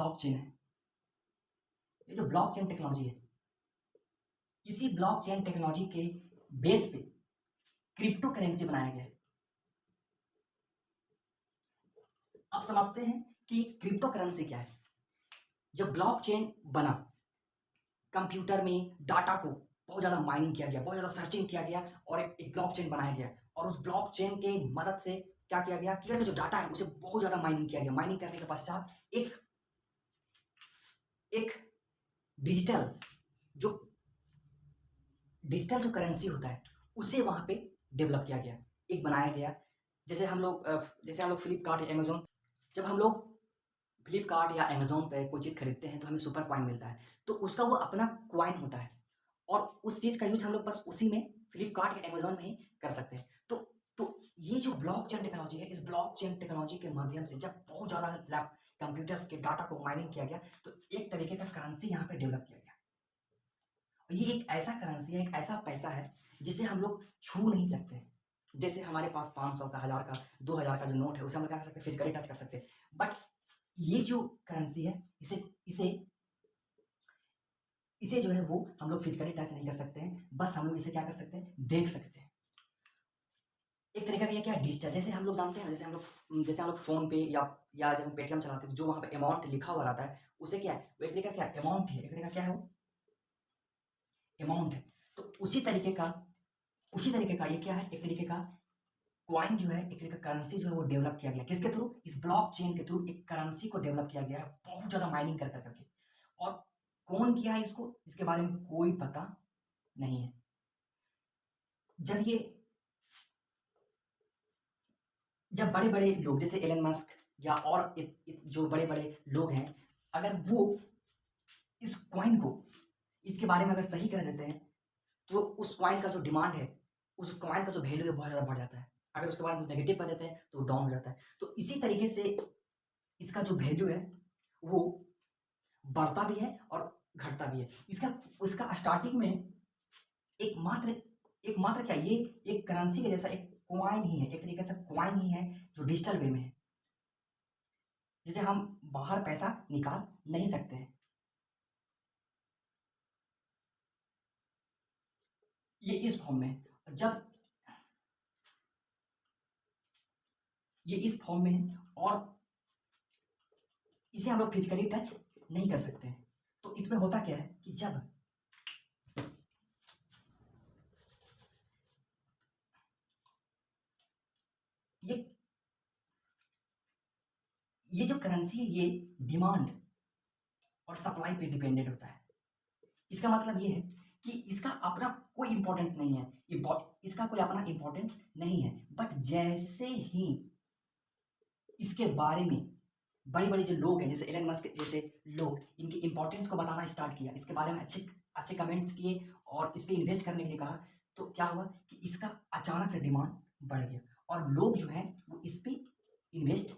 Blockchain है। ये जो ब्लॉकचेन टेक्नोलॉजी है, इसी ब्लॉकचेन टेक्नोलॉजी के बेस पे क्रिप्टो करेंसी बनाया गया है। आप समझते हैं कि क्रिप्टो करेंसी क्या है। जब ब्लॉकचेन बना, कंप्यूटर में डाटा को बहुत ज़्यादा माइनिंग किया गया, बहुत ज़्यादा सर्चिंग किया गया और एक ब्लॉकचेन बनाया गया। और उस ब्लॉकचेन के मदद से क्या किया गया, कि जो डाटा है उसे बहुत ज़्यादा माइनिंग किया गया। माइनिंग करने के पश्चात एक डिजिटल जो करेंसी होता है उसे वहाँ पे डेवलप किया गया, एक बनाया गया। जैसे हम लोग फ्लिपकार्ट या अमेजोन, जब हम लोग फ्लिपकार्ट या अमेजोन पे कोई चीज़ खरीदते हैं तो हमें सुपर कॉइन मिलता है, तो उसका वो अपना कॉइन होता है और उस चीज़ का यूज हम लोग बस उसी में फ्लिपकार्ट या अमेजोन में ही कर सकते हैं। तो ये जो ब्लॉकचेन टेक्नोलॉजी है, इस ब्लॉकचेन टेक्नोलॉजी के माध्यम से जब बहुत ज़्यादा कंप्यूटर्स के डाटा को माइनिंग किया गया तो एक तरीके का करेंसी यहाँ पे डेवलप किया गया। और ये एक ऐसा करेंसी है, एक ऐसा पैसा है जिसे हम लोग छू नहीं सकते। जैसे हमारे पास 500 का, 1000 का, 2000 का जो नोट है उसे हम लोग क्या कर सकते हैं, फिजिकली टच कर सकते हैं। बट ये जो करेंसी है इसे जो है वो हम लोग फिजिकली टच नहीं कर सकते हैं, बस हम लोग इसे क्या कर सकते हैं, देख सकते हैं। एक तरीका का ये क्या है, डिजिटल। जैसे हम लोग जानते हैं, जैसे हम लोग फोन पे या जब हम पेटीएम चलाते हैं, जो वहाँ पे अमाउंट लिखा हुआ रहता है उसे क्या है, वो एक तरीका क्या है, अमाउंट है। एक तरीका क्या है, वो अमाउंट है। तो उसी तरीके का ये क्या है, एक तरीके का कॉइन जो है, एक तरीके का करेंसी जो है वो डेवलप किया गया। किसके थ्रू, इस ब्लॉकचेन के थ्रू एक करेंसी को डेवलप किया गया है, बहुत ज़्यादा माइनिंग कर करके। और कौन किया है इसको, इसके बारे में कोई पता नहीं है। जब बड़े बड़े लोग जैसे एलन मस्क या और जो बड़े बड़े लोग हैं, अगर वो इस कॉइन को, इसके बारे में अगर सही कह देते हैं तो उस कॉइन का जो डिमांड है, उस कॉइन का जो वैल्यू है बहुत ज़्यादा बढ़ जाता है। अगर उसके बारे में नेगेटिव कर देते हैं तो डाउन हो जाता है। तो इसी तरीके से इसका जो वैल्यू है वो बढ़ता भी है और घटता भी है। इसका स्टार्टिंग में एक मात्र क्या, ये एक करेंसी के जैसा एक कॉइन ही है, एक तरीके से कॉइन ही है जो डिजिटल वे में है, जिसे हम बाहर पैसा निकाल नहीं सकते हैं। ये इस फॉर्म में, जब ये इस फॉर्म में है और इसे हम लोग फिजिकली टच नहीं कर सकते हैं। तो इसमें होता क्या है कि जब ये जो करेंसी है ये डिमांड और सप्लाई पे डिपेंडेंट होता है। इसका मतलब ये है कि इसका अपना कोई इंपॉर्टेंट नहीं है, इसका कोई अपना इंपॉर्टेंस नहीं है। बट जैसे ही इसके बारे में बड़े बड़े जो लोग हैं, जैसे एलन मस्क जैसे लोग, इनकी इंपॉर्टेंस को बताना स्टार्ट किया, इसके बारे में अच्छे कमेंट्स किए और इस पर इन्वेस्ट करने के लिए कहा, तो क्या हुआ कि इसका अचानक से डिमांड बढ़ गया और लोग जो है वो इस पर इन्वेस्ट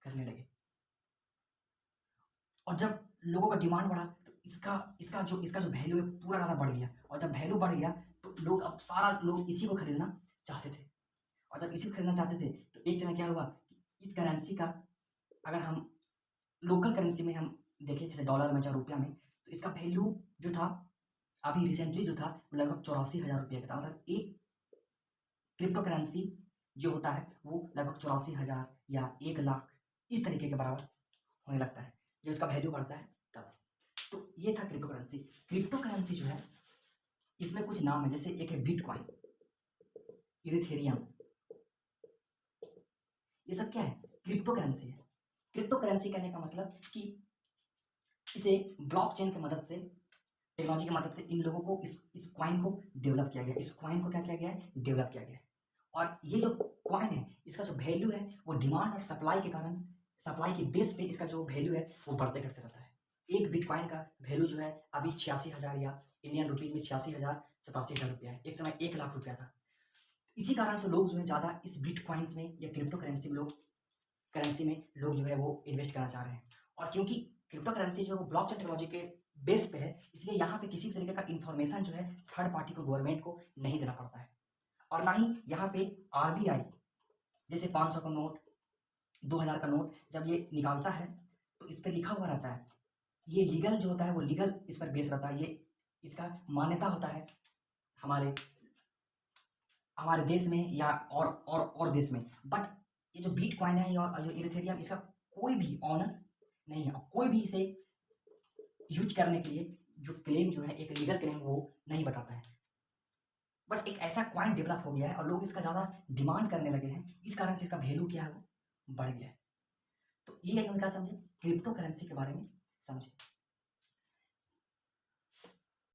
करने लगे। और जब लोगों का डिमांड बढ़ा तो इसका जो वैल्यू है पूरा ज़्यादा बढ़ गया। और जब वैल्यू बढ़ गया तो अब सारा लोग इसी को खरीदना चाहते थे। और जब इसी को खरीदना चाहते थे तो एक समय क्या हुआ कि इस करेंसी का, अगर हम लोकल करेंसी में हम देखें, जैसे डॉलर में या रुपया में, तो इसका वैल्यू जो था अभी रिसेंटली जो था वो लगभग 84,000 रुपये का था। मतलब एक क्रिप्टो करेंसी जो होता है वो लगभग 84,000 या 1 लाख इस तरीके के बराबर होने लगता है जब इसका वैल्यू बढ़ता है तब। तो ये था क्रिप्टो करेंसी। क्रिप्टो करेंसी जो है इसमें कुछ नाम है, जैसे एक है बिटकॉइन, इथेरियम, ये सब क्या है, क्रिप्टो करेंसी है। क्रिप्टो करेंसी कहने का मतलब कि इसे ब्लॉकचेन की मदद से, टेक्नोलॉजी की मदद से इन लोगों को इस कॉइन को डेवलप किया गया। इस कॉइन को क्या किया गया है, डेवलप किया गया है। और ये जो कॉइन है इसका जो वैल्यू है वो डिमांड और सप्लाई के कारण, सप्लाई के बेस पे इसका जो वैल्यू है वो बढ़ते घटते रहता है। एक बिटकॉइन का वैल्यू जो है अभी 86,000 या इंडियन रुपीज़ में 86,000 87,000 रुपया है। एक समय 1 लाख रुपया था। इसी कारण से लोग जो है ज़्यादा इस बिटकॉइंस में या क्रिप्टो करेंसी में लोग जो है वो इन्वेस्ट करना चाह रहे हैं। और क्योंकि क्रिप्टो करेंसी जो है वो ब्लॉकचेन टेक्नोलॉजी के बेस पे है, इसलिए यहाँ पे किसी भी तरीके का इन्फॉर्मेशन जो है थर्ड पार्टी को, गवर्नमेंट को नहीं देना पड़ता है। और ना ही यहाँ पे आरबीआई जैसे 500 का नोट, 2000 का नोट जब ये निकालता है तो इस पर लिखा हुआ रहता है, ये लीगल जो होता है वो लीगल इस पर बेस रहता है, ये इसका मान्यता होता है हमारे हमारे देश में या और देश में। बट ये जो बिटकॉइन है और जो इथेरियम, इसका कोई भी ऑनर नहीं है, और कोई भी इसे यूज करने के लिए जो क्लेम जो है एक लीगल क्लेम वो नहीं बताता है। बट एक ऐसा कॉइन डेवलप हो गया है और लोग इसका ज़्यादा डिमांड करने लगे हैं, इस कारण से इसका वैल्यू क्या है वो बढ़ गया है। तो ये एक उनका समझे क्रिप्टो करेंसी के बारे में समझे।